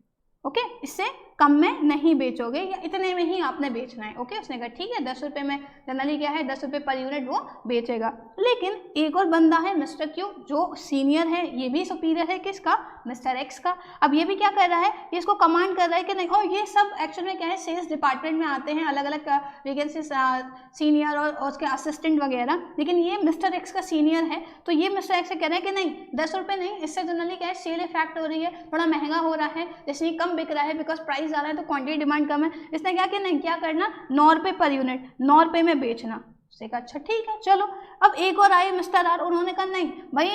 ओके, इससे कम में नहीं बेचोगे या इतने में ही आपने बेचना है, ओके। उसने कहा ठीक है 10 रुपये में जनरली क्या है 10 रुपये पर यूनिट वो बेचेगा। लेकिन एक और बंदा है मिस्टर क्यू जो सीनियर है, ये भी सुपीरियर है किसका, मिस्टर एक्स का। अब ये भी क्या कर रहा है, ये इसको कमांड कर रहा है कि नहीं, और ये सब एक्चुअल में क्या है सेल्स डिपार्टमेंट में आते हैं, अलग अलग वैकेंसी सीनियर और उसके असिस्टेंट वगैरह, लेकिन ये मिस्टर एक्स का सीनियर है, तो ये मिस्टर एक्स से कह रहे हैं कि नहीं 10 रुपये नहीं, इससे जनरली क्या है सेल इफेक्ट हो रही है, थोड़ा महंगा हो रहा है, जैसे कम बिक रहा है बिकॉज प्राइस ज़्यादा है तो क्वांटिटी डिमांड कम है। इसने क्या किया, नहीं क्या करना, 9 रुपये पर यूनिट, 9 रुपये में बेचना। उसने कहा अच्छा ठीक है चलो। अब एक और आए मिस्टर आर, उन्होंने कहा नहीं भाई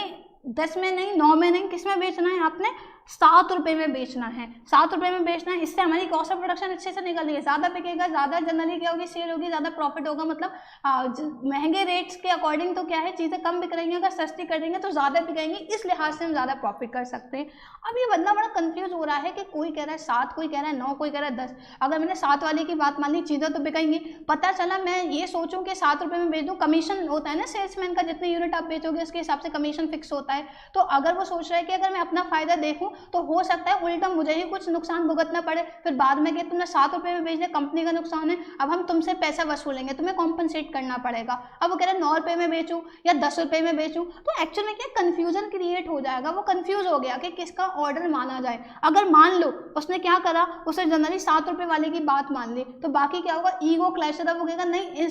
10 में नहीं, 9 में नहीं, किस में बेचना है, आपने 7 रुपये में बेचना है, 7 रुपये में बेचना है, इससे हमारी कॉस्ट ऑफ प्रोडक्शन अच्छे से निकल रही है, ज़्यादा बिकेगा, ज़्यादा जनरली क्या होगी सेल होगी, ज़्यादा प्रॉफिट होगा, मतलब महंगे रेट्स के अकॉर्डिंग तो क्या है चीज़ें कम बिक रही हैं, अगर सस्ती कर देंगे तो ज़्यादा बिकेंगी, इस लिहाज से हम ज़्यादा प्रॉफिट कर सकते हैं। अब ये बंदा बड़ा कंफ्यूज हो रहा है कि कोई कह रहा है 7, कोई कह रहा है 9, कोई कह रहा है 10। अगर मैंने 7 वाले की बात मान ली चीज़ें तो बिकेंगी, पता चला मैं ये सोचूं कि 7 रुपये में बेच दूँ, कमीशन होता है ना सेल्समैन का, जितने यूनिट आप बेचोगे उसके हिसाब से कमीशन फिक्स होता है। तो अगर वो सोच रहा है कि अगर मैं अपना फायदा देखूँ तो हो सकता है उल्टा मुझे ही कुछ नुकसान भुगतना पड़े, फिर बाद में कि तुमने 7 रुपये में बेच दिया, कंपनी का नुकसान है, अब हम तुमसे पैसा वसूलेंगे, तुम्हें कॉम्पनसेट करना पड़ेगा। अब वो कह रहे हैं 9 रुपये में बेचूं या 10 रुपये में बेचूं, तो एक्चुअल में क्या कंफ्यूजन क्रिएट हो जाएगा, वो कंफ्यूज हो गया कि किसका ऑर्डर माना जाए। अगर मान लो उसने क्या करा, उसे जनरली 7 रुपये वाले की बात मान ली, तो बाकी क्या होगा, ईगो क्लैश होगा, वो कहेगा नहीं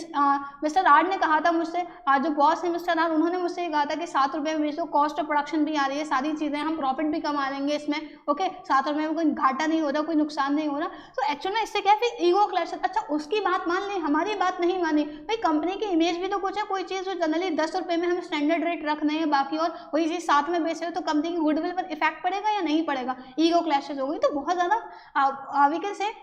मिस्टर आर ने कहा था मुझसे, जो बॉस है मिस्टर आर, उन्होंने मुझसे ये कहा था कि 7 रुपये में बेच दो, कॉस्ट ऑफ प्रोडक्शन भी आ रही है, सारी चीज़ें, हम प्रॉफिट भी कमा लेंगे इसमें, ओके, 7 रुपये में कोई घाटा नहीं हो रहा, कोई नुकसान नहीं हो रहा। तो एक्चुअल में इससे क्या है फिर ईगो क्लैश। अच्छा उसकी बात मान ली, हमारी बात नहीं मानी, भाई कंपनी की इमेज भी तो कुछ है, कोई चीज़ जो जनरली 10 रुपये में हम स्टैंडर्ड रेट रख रहे हैं बाकी, और वही चीज़ 7 में बेच रहे हो, तो कंपनी की गुडविल पर इफेक्ट पड़ेगा या नहीं पड़ेगा, ईगो क्लैशेज हो गई, तो बहुत ज़्यादा we can say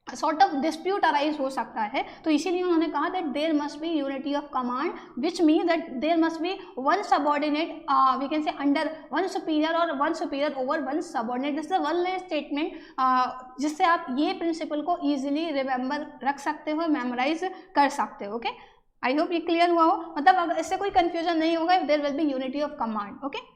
sort of dispute arise हो सकता है। तो इसीलिए उन्होंने कहा that there must be unity of command, which mean that there must be one subordinate we can say under one superior और one superior over one subordinate. This is one line statement जिससे आप ये principal को easily remember रख सकते हो, memorise कर सकते हो। ओके, आई होप ये क्लियर हुआ हो, मतलब अगर इससे कोई कंफ्यूजन नहीं होगा, there will be unity of command. Okay,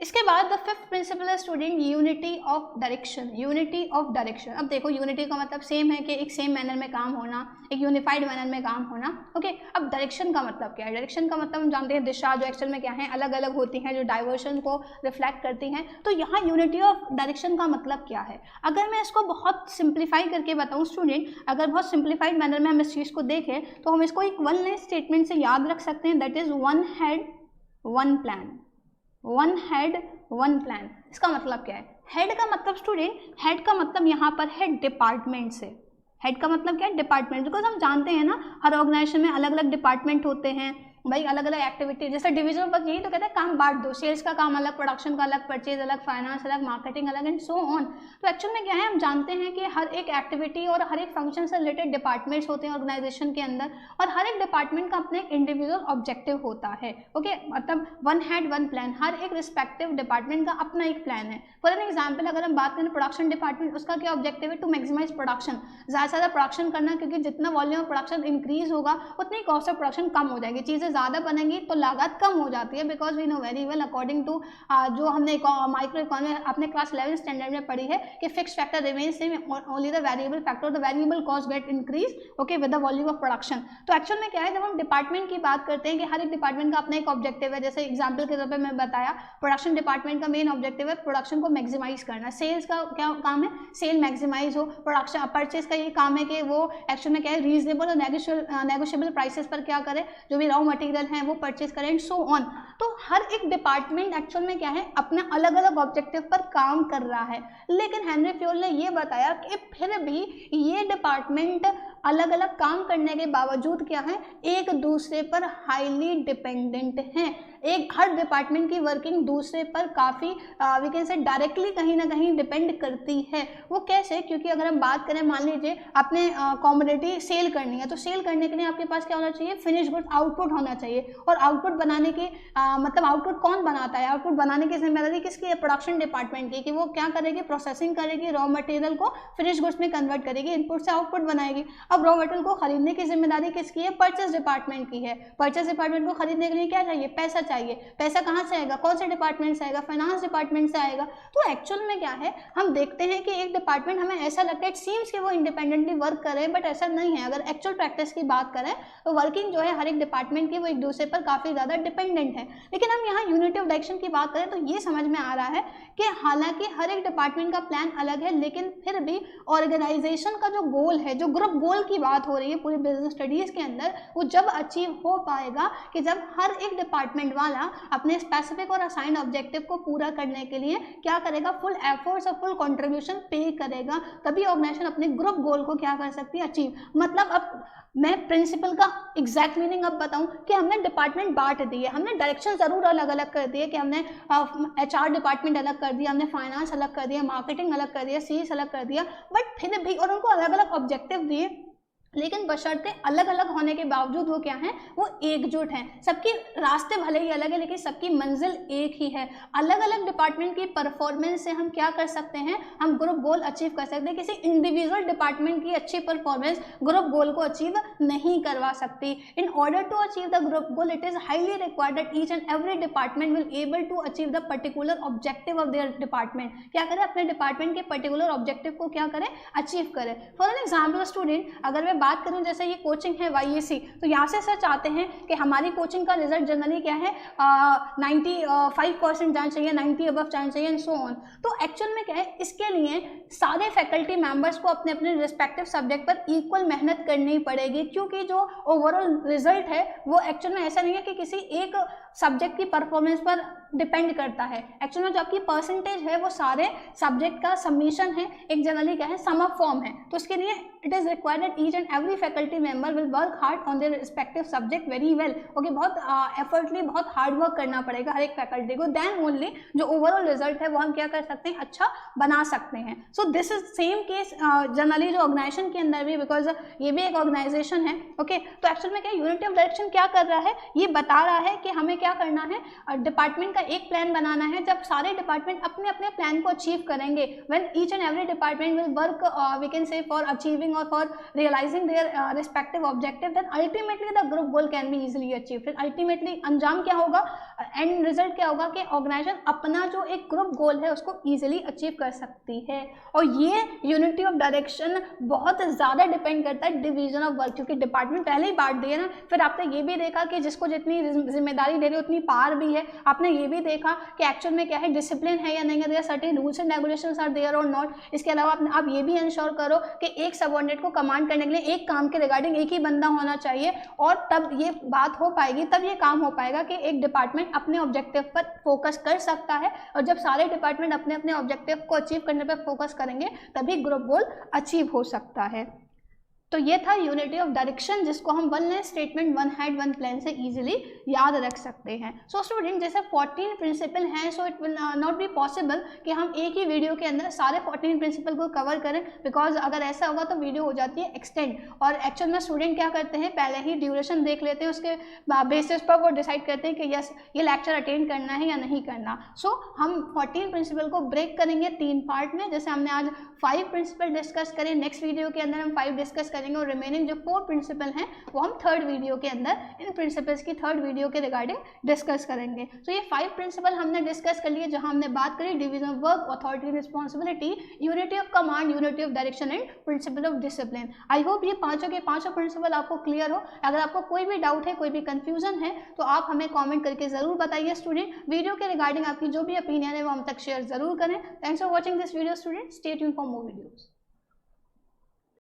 इसके बाद द फिफ्थ प्रिंसिपल है student unity of direction. Unity of direction, अब देखो यूनिटी का मतलब सेम है कि एक सेम मैनर में काम होना, एक यूनिफाइड मैनर में काम होना। ओके, अब डायरेक्शन का मतलब क्या है? डायरेक्शन का मतलब हम जानते हैं दिशा, जो एक्चुअल में क्या है अलग अलग होती हैं, जो डाइवर्शन को रिफ्लेक्ट करती हैं। तो यहाँ यूनिटी ऑफ डायरेक्शन का मतलब क्या है? अगर मैं इसको बहुत सिंप्लीफाई करके बताऊँ स्टूडेंट, अगर बहुत सिंप्लीफाइड मैनर में हम इस चीज़ को देखें तो हम इसको एक वन लाइन स्टेटमेंट से याद रख सकते हैं, that is one head one plan. One head one plan, इसका मतलब क्या है? हेड का मतलब स्टूडेंट, हेड का मतलब यहाँ पर है डिपार्टमेंट से। हेड का मतलब क्या है? डिपार्टमेंट। बिकॉज हम जानते हैं ना हर ऑर्गेनाइजेशन में अलग अलग डिपार्टमेंट होते हैं भाई, अलग अलग एक्टिविटी, जैसे डिविजन बस यही तो कहते हैं काम बांट दो, सेल्स का काम अलग, प्रोडक्शन का अलग, परचेज अलग, फाइनेंस अलग, मार्केटिंग अलग एंड सो ऑन। तो एक्चुअल में क्या है, हम जानते हैं कि हर एक एक्टिविटी और हर एक फंक्शन से रिलेटेड डिपार्टमेंट्स होते हैं ऑर्गेनाइजेशन के अंदर, और हर एक डिपार्टमेंट का अपना एक इंडिविजुअल ऑब्जेक्टिव होता है। ओके, मतलब वन हेड वन प्लान, हर एक रिस्पेक्टिव डिपार्टमेंट का अपना एक प्लान है। फॉर एन एग्जाम्पल अगर हम बात करें प्रोडक्शन डिपार्टमेंट, उसका क्या ऑब्जेक्टिव है? टू मैक्सिमाइज प्रोडक्शन, ज़्यादा से ज़्यादा प्रोडक्शन करना, क्योंकि जितना वॉल्यूम ऑफ प्रोडक्शन इंक्रीज होगा उतनी कॉस्ट ऑफ प्रोडक्शन कम हो जाएगी, चीज़ें ज़्यादा बनेंगी तो लागत कम हो जाती है। Because we know very well according to जो हमने माइक्रो इकोनॉमी अपने क्लास 11 स्टैंडर्ड में पढ़ी है कि fix factor remains same, only the variable factor, the variable cost get increase okay with the volume of production. तो एक्चुअल में क्या है, जब हम डिपार्टमेंट की बात करते हैं कि हर एक डिपार्टमेंट का अपना एक ऑब्जेक्टिव है, जैसे एग्जाम्पल के तौर पर मैं बताया प्रोडक्शन डिपार्टमेंट का मेन ऑब्जेक्टिव है प्रोडक्शन को मैक्सिमाइज करना, सेल्स का क्या काम है? सेल मैक्सिमाइज हो, प्रोडक्शन परचेज का ये काम है कि वो एक्चुअल में क्या है रीजनेबल और नेगोशिएबल प्राइसेस पर क्या करें, जो भी रॉ मटेरियल है वो परचेज करें एंड सो ऑन। तो हर एक डिपार्टमेंट एक्चुअल में क्या है अपने अलग अलग ऑब्जेक्टिव पर काम कर रहा है। लेकिन हेनरी फ्यूल ने ये बताया कि फिर भी ये डिपार्टमेंट अलग अलग काम करने के बावजूद क्या है, एक दूसरे पर हाईली डिपेंडेंट हैं। एक हर डिपार्टमेंट की वर्किंग दूसरे पर काफ़ी वी कैन से डायरेक्टली कहीं ना कहीं डिपेंड करती है। वो कैसे? क्योंकि अगर हम बात करें, मान लीजिए आपने कॉमोडिटी सेल करनी है, तो सेल करने के लिए आपके पास क्या होना चाहिए? फिनिश गुड्स आउटपुट होना चाहिए। और आउटपुट बनाने की मतलब आउटपुट कौन बनाता है? आउटपुट बनाने की जिम्मेदारी किसकी है? प्रोडक्शन डिपार्टमेंट की, कि वो क्या करेगी? प्रोसेसिंग करेगी, रॉ मटेरियल को फिनिश गुड्स में कन्वर्ट करेगी, इनपुट से आउटपुट बनाएगी। अब रॉ मटेरियल को खरीदने की जिम्मेदारी किसकी है? परचेस डिपार्टमेंट की है। परचेस डिपार्टमेंट को खरीदने के लिए क्या चाहिए? पैसा चाहिए। पैसा कहाँ से आएगा? कौन से डिपार्टमेंट से आएगा? फाइनेंस डिपार्टमेंट से आएगा। तो एक्चुअल में क्या है, हम देखते हैं कि एक डिपार्टमेंट, हमें ऐसा लगता है इट सीम्स कि वो इंडिपेंडेंटली वर्क कर रहे हैं, बट ऐसा नहीं है। अगर एक्चुअल प्रैक्टिस की बात करें तो वर्किंग जो है हर एक डिपार्टमेंट की, वो एक दूसरे पर काफ़ी ज़्यादा डिपेंडेंट है। लेकिन हम यहाँ यूनिटी ऑफ डायरेक्शन की बात करें तो ये समझ में आ रहा है कि हालांकि हर एक डिपार्टमेंट का प्लान अलग है, लेकिन फिर भी ऑर्गेनाइजेशन का जो गोल है, जो ग्रुप गोल की बात हो रही है पूरी बिजनेस स्टडीज़ के अंदर, वो जब अचीव हो पाएगा कि जब हर एक डिपार्टमेंट वाला अपने स्पेसिफिक और असाइंड ऑब्जेक्टिव को पूरा करने के लिए क्या करेगा? फुल एफर्ट्स और फुल कंट्रीब्यूशन पे करेगा, तभी ऑर्गेनाइजेशन अपने ग्रुप गोल को क्या कर सकती है? अचीव। मतलब अब मैं प्रिंसिपल का एग्जैक्ट मीनिंग अब बताऊं कि हमने डिपार्टमेंट बांट दी है, हमने डायरेक्शन जरूर अलग अलग कर दी है, कि हमने HR डिपार्टमेंट अलग कर दिया, हमने फाइनेंस अलग कर दिया, मार्केटिंग अलग कर दिया, सीएस अलग कर दिया, बट फिर भी और उनको अलग अलग ऑब्जेक्टिव दिए, लेकिन बशर्ते अलग अलग होने के बावजूद वो क्या है? वो एकजुट हैं। सबके रास्ते भले ही अलग है, लेकिन सबकी मंजिल एक ही है। अलग अलग डिपार्टमेंट की परफॉर्मेंस से हम क्या कर सकते हैं? हम ग्रुप गोल अचीव कर सकते हैं। किसी इंडिविजुअल डिपार्टमेंट की अच्छी परफॉर्मेंस ग्रुप गोल को अचीव नहीं करवा सकती। In order to achieve the group goal, it is highly required that each and every department will able to achieve the particular objective of their department. क्या करें? अपने department के पर्टिकुलर ऑब्जेक्टिव को क्या करें? अचीव करें। फॉर एन एग्जाम्पल स्टूडेंट, अगर मैं बात करूं, जैसे ये कोचिंग है YAC, तो यहाँ से सर चाहते हैं कि हमारी कोचिंग का रिजल्ट जनरली क्या है? 95% जाना चाहिए, 90 अबव जाना चाहिए एंड सो ऑन। तो एक्चुअल में क्या है, इसके लिए सारे फैकल्टी मेंबर्स को अपने अपने रिस्पेक्टिव सब्जेक्ट पर इक्वल मेहनत करनी पड़ेगी, क्योंकि जो ओवरऑल रिजल्ट है वो एक्चुअल में ऐसा नहीं है कि किसी एक सब्जेक्ट की परफॉर्मेंस पर डिपेंड करता है। एक्चुअल में जो आपकी परसेंटेज है वो सारे सब्जेक्ट का समीशन है, एक जनरली क्या है? सम ऑफ फॉर्म है। तो उसके लिए it is required that each and every faculty member will work hard on their respective subject very well. Okay, बहुत एफर्टली, बहुत हार्ड वर्क करना पड़ेगा हर एक फैकल्टी को, देन ओनली जो ओवरऑल रिजल्ट है वो हम क्या कर सकते हैं? अच्छा बना सकते हैं। So this is same case generally जो ऑर्गेनाइजेशन के अंदर भी, बिकॉज ये भी एक ऑर्गेनाइजेशन है। ओके, तो एक्चुअल में क्या यूनिटी ऑफ डायरेक्शन क्या कर रहा है? ये बता रहा है कि हमें क्या करना है? डिपार्टमेंट का एक प्लान बनाना है। जब सारे डिपार्टमेंट अपने अपने प्लान को अचीव करेंगे, when each and every department will work we can say for achieving और for realizing their respective objective, then ultimately the group goal can be easily achieve. फिर अल्टीमेटली अंजाम क्या होगा? एंड रिजल्ट क्या होगा? कि ऑर्गेनाइजेशन अपना जो एक ग्रुप गोल है उसको इजीली अचीव कर सकती है। और ये यूनिटी ऑफ डायरेक्शन बहुत ज़्यादा डिपेंड करता है डिवीजन ऑफ वर्क, क्योंकि डिपार्टमेंट पहले ही बांट दिए ना। फिर आपने ये भी देखा कि जिसको जितनी जिम्मेदारी दे रही उतनी पार भी है। आपने ये भी देखा कि एक्चुअल में क्या है? डिसिप्लिन है या नहीं है, there certain rules and regulations are there or not. इसके अलावा आप ये भी इंश्योर करो कि एक सबऑर्डिनेट को कमांड करने के लिए एक काम के रिगार्डिंग एक ही बंदा होना चाहिए, और तब ये बात हो पाएगी, तब ये काम हो पाएगा कि एक डिपार्टमेंट अपने ऑब्जेक्टिव पर फोकस कर सकता है। और जब सारे डिपार्टमेंट अपने अपने ऑब्जेक्टिव को अचीव करने पर फोकस करेंगे, तभी ग्रुप गोल अचीव हो सकता है। तो ये था यूनिटी ऑफ डायरेक्शन, जिसको हम one line statement, one head one plan से इजीली याद रख सकते हैं। सो स्टूडेंट, जैसे 14 प्रिंसिपल हैं, so it will not be possible कि हम एक ही वीडियो के अंदर सारे 14 प्रिंसिपल को कवर करें, बिकॉज अगर ऐसा होगा तो वीडियो हो जाती है एक्सटेंड। और एक्चुअल में स्टूडेंट क्या करते हैं? पहले ही ड्यूरेशन देख लेते हैं, उसके बेसिस पर वो डिसाइड करते हैं कि यस ये लेक्चर अटेंड करना है या नहीं करना। सो हम 14 प्रिंसिपल को ब्रेक करेंगे 3 पार्ट में। जैसे हमने आज 5 प्रिंसिपल डिस्कस करें, नेक्स्ट वीडियो के अंदर हम 5 डिस्कस करेंगे, और रिमेनिंग जो 4 प्रिंसिपल हैं वो हम थर्ड वीडियो के अंदर इन प्रिंसिपल्स की थर्ड वीडियो के रिगार्डिंग डिस्कस करेंगे। तो ये 5 प्रिंसिपल हमने डिस्कस कर लिए, जहां हमने बात करी division of work, authority responsibility, unity of command, unity of direction and principal of discipline. I hope ये पांचों के पांचों प्रिंसिपल आपको क्लियर हो। अगर आपको कोई भी डाउट है, कोई भी कंफ्यूजन है, तो आप हमें कॉमेंट करके जरूर बताइए स्टूडेंट। वीडियो के रिगार्डिंग आपकी जो भी ओपिनियन है वो हम तक शेयर जरूर करें। Thanks for watching this video student, stay tuned for more videos.